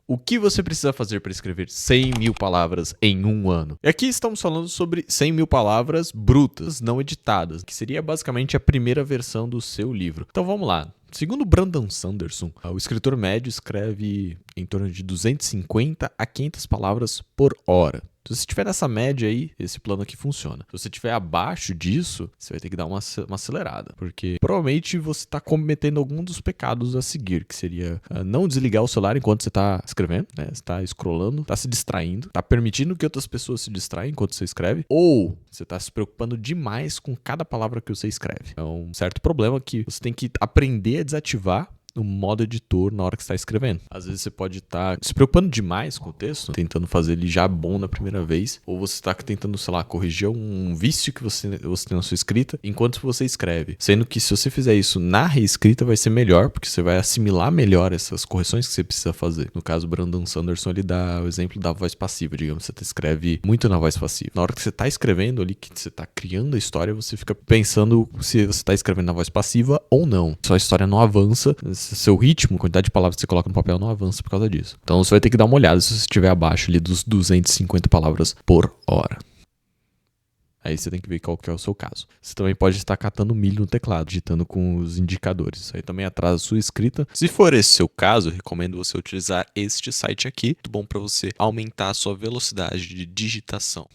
O que você precisa fazer para escrever 100 mil palavras em um ano? E aqui estamos falando sobre 100 mil palavras brutas, não editadas, que seria basicamente a primeira versão do seu livro. Então vamos lá. Segundo Brandon Sanderson, o escritor médio escreve em torno de 250 a 500 palavras por hora. Se você estiver nessa média aí, esse plano aqui funciona. Se você estiver abaixo disso, você vai ter que dar uma acelerada, porque provavelmente você está cometendo algum dos pecados a seguir, que seria não desligar o celular enquanto você está escrevendo, né? Você está scrollando, está se distraindo, está permitindo que outras pessoas se distraem enquanto você escreve, ou você está se preocupando demais com cada palavra que você escreve. É um certo problema que você tem que aprender a desativar o modo editor na hora que você está escrevendo. Às vezes você pode estar se preocupando demais com o texto, tentando fazer ele já bom na primeira vez, ou você está tentando, sei lá, corrigir um vício que você tem na sua escrita enquanto você escreve. Sendo que se você fizer isso na reescrita vai ser melhor, porque você vai assimilar melhor essas correções que você precisa fazer. No caso, o Brandon Sanderson, ele dá o exemplo da voz passiva, digamos, você escreve muito na voz passiva. Na hora que você está escrevendo ali, que você está criando a história, você fica pensando se você está escrevendo na voz passiva ou não. Sua história não avança, seu ritmo, a quantidade de palavras que você coloca no papel não avança por causa disso. Então você vai ter que dar uma olhada se você estiver abaixo ali dos 250 palavras por hora. Aí você tem que ver qual que é o seu caso. Você também pode estar catando milho no teclado, digitando com os indicadores. Isso aí também atrasa a sua escrita. Se for esse seu caso, eu recomendo você utilizar este site aqui. Muito bom para você aumentar a sua velocidade de digitação.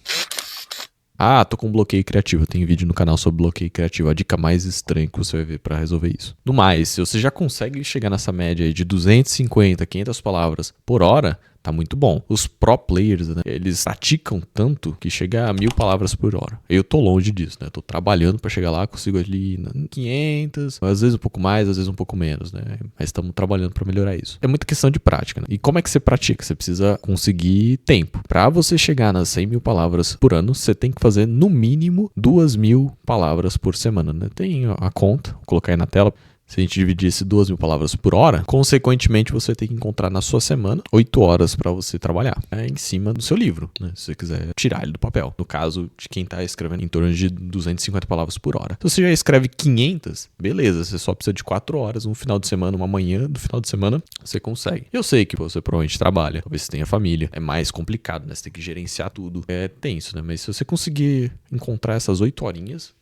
Ah, tô com bloqueio criativo. Tem vídeo no canal sobre bloqueio criativo. A dica mais estranha que você vai ver pra resolver isso. No mais, se você já consegue chegar nessa média aí de 250, 500 palavras por hora, tá muito bom. Os pro players, né, eles praticam tanto que chega a 1000 palavras por hora. Eu tô longe disso, né? Tô trabalhando pra chegar lá, consigo ali 500, às vezes um pouco mais, às vezes um pouco menos, né? Mas estamos trabalhando pra melhorar isso. É muita questão de prática, né? E como é que você pratica? Você precisa conseguir tempo. Pra você chegar nas 100 mil palavras por ano, você tem que fazer no mínimo 2.000 palavras por semana, né? Tem a conta, vou colocar aí na tela. Se a gente dividisse 2.000 palavras por hora, consequentemente você tem que encontrar na sua semana 8 horas para você trabalhar em cima do seu livro, né? Se você quiser tirar ele do papel. No caso de quem está escrevendo em torno de 250 palavras por hora. Se você já escreve 500, beleza, você só precisa de 4 horas, um final de semana, uma manhã do final de semana, você consegue. Eu sei que você provavelmente trabalha, talvez você tenha família, é mais complicado, né? Você tem que gerenciar tudo, é tenso, né? Mas se você conseguir encontrar essas 8 horinhas,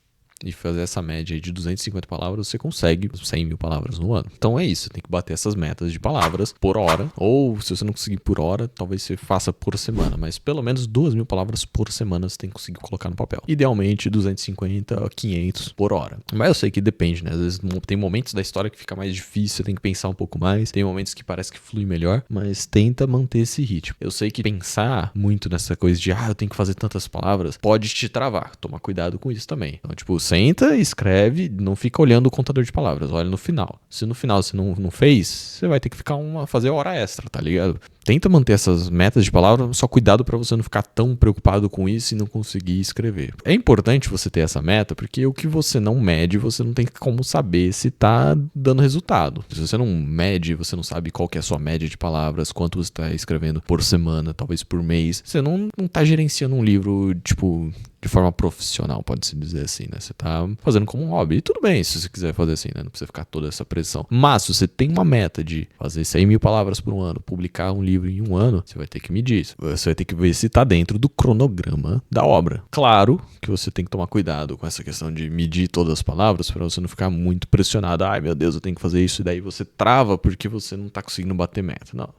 e fazer essa média aí de 250 palavras, você consegue 100 mil palavras no ano. Então é isso, você tem que bater essas metas de palavras por hora, ou se você não conseguir por hora, talvez você faça por semana, mas pelo menos 2.000 palavras por semana você tem que conseguir colocar no papel. Idealmente 250 a 500 por hora. Mas eu sei que depende, né? Às vezes tem momentos da história que fica mais difícil, você tem que pensar um pouco mais, tem momentos que parece que flui melhor, mas tenta manter esse ritmo. Eu sei que pensar muito nessa coisa de eu tenho que fazer tantas palavras, pode te travar. Toma cuidado com isso também. Então, tipo, senta, escreve, não fica olhando o contador de palavras, olha no final. Se no final você não fez, você vai ter que fazer hora extra, tá ligado? Tenta manter essas metas de palavras, só cuidado para você não ficar tão preocupado com isso e não conseguir escrever. É importante você ter essa meta, porque o que você não mede, você não tem como saber se tá dando resultado. Se você não mede, você não sabe qual que é a sua média de palavras, quanto você tá escrevendo por semana, talvez por mês, você não tá gerenciando um livro, tipo, de forma profissional, pode-se dizer assim, né? Você tá fazendo como um hobby. E tudo bem se você quiser fazer assim, né? Não precisa ficar toda essa pressão. Mas se você tem uma meta de fazer 100 mil palavras por um ano, publicar um livro em um ano, você vai ter que medir isso. Você vai ter que ver se tá dentro do cronograma da obra. Claro que você tem que tomar cuidado com essa questão de medir todas as palavras para você não ficar muito pressionado. Ai, meu Deus, eu tenho que fazer isso. E daí você trava porque você não tá conseguindo bater meta. Não.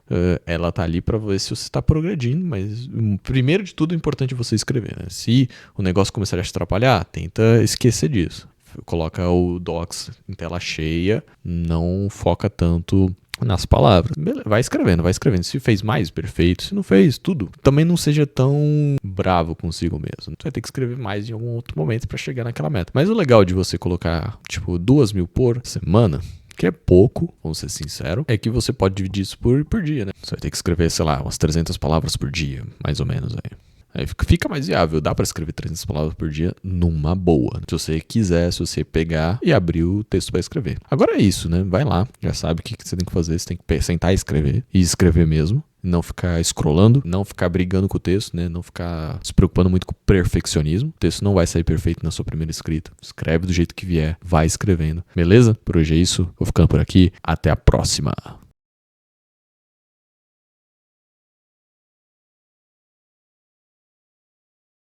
Ela tá ali para ver se você tá progredindo, mas primeiro de tudo é importante você escrever, né? Se o negócio começar a te atrapalhar, tenta esquecer disso. Coloca o Docs em tela cheia, não foca tanto nas palavras. Beleza, vai escrevendo. Se fez mais, perfeito. Se não fez, tudo. Também não seja tão bravo consigo mesmo. Você vai ter que escrever mais em algum outro momento para chegar naquela meta. Mas o legal de você colocar, tipo, 2.000 por semana, que é pouco, vamos ser sinceros, é que você pode dividir isso por dia, né? Você vai ter que escrever, sei lá, umas 300 palavras por dia, mais ou menos aí fica mais viável, dá pra escrever 300 palavras por dia numa boa. Se você quiser, se você pegar e abrir o texto pra escrever. Agora é isso, né? Vai lá, já sabe o que você tem que fazer, você tem que sentar e escrever mesmo. Não ficar scrollando, não ficar brigando com o texto, né? Não ficar se preocupando muito com o perfeccionismo. O texto não vai sair perfeito na sua primeira escrita. Escreve do jeito que vier, vai escrevendo. Beleza? Por hoje é isso. Vou ficando por aqui. Até a próxima.